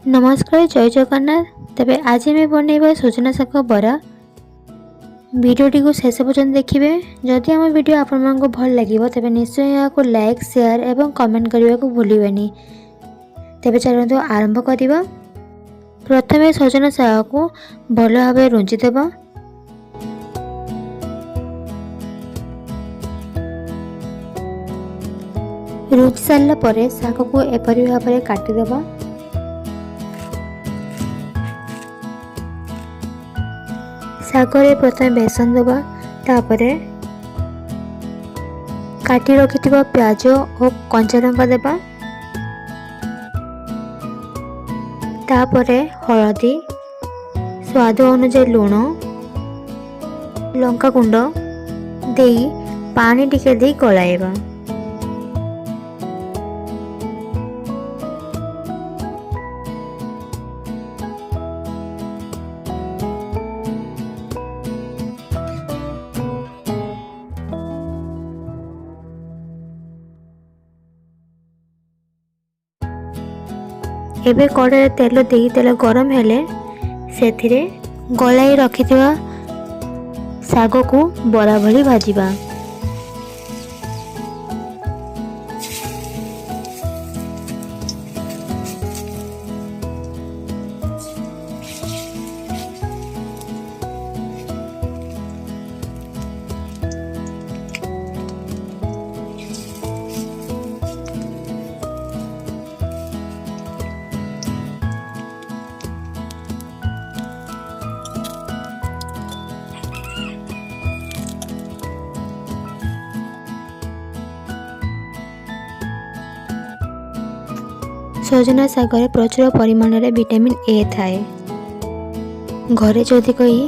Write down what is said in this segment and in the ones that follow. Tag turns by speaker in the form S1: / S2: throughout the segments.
S1: नमस्कार जय जगन्नाथ। तेबे आज आम बनइबा सजना शाग बरा। वीडियोटी को शेष पर्यंत देखिए। जदि आम वीडियो आपण भल लगे तेबे निश्चय यहाँ लाइक शेयर एवं कमेंट करने को भूलिबेनी। तेबे चलतु आरंभ करवा। प्रथमे सजना शाग को भल भाव रुंजी देबा। रुंजी सारा पर शाग को एपरी भाव में काटिदेबा। शागरे प्रथमे बेसन देबा, तापरे काटी रखिथिबा प्याज और कंचा लंका देबा, तापरे हळदी, स्वाद अनुसार लूण, लंका गुंड देई पानी टिके देई गलाइबा। एबे कड़े तेल देई तेल गरम हेले सेथिरे गलाई रखिथिबा शाग को बरा भली भाजिबा। सजना शागरे प्रचुर परिमाण में विटामिन ए थाए। घरे जदि कोई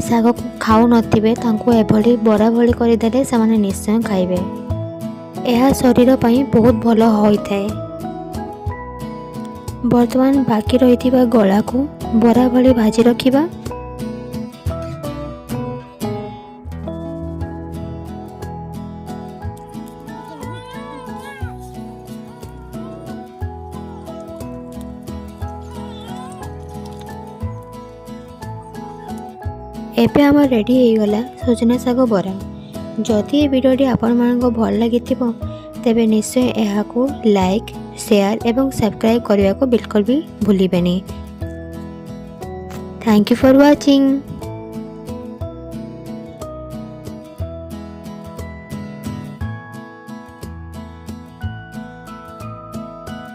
S1: शाग को खाऊ नथिबे तांको एभली बरा भली करदेले से निश्चय खाइबे। यह शरीर पई बहुत भल होइथाए। वर्तमान बाकी रहिथिबा गला को बरा भली भाजी रखिबा। एबे आम रेडी हो गला सजना शाग बरा। जदि ये वीडियोटी आपण मानक भल लगी तेबे निश्चय यहाँ को लाइक शेयर एवं सब्सक्राइब करने को बिल्कुल भी भूलिबेनी। Thank you for watching.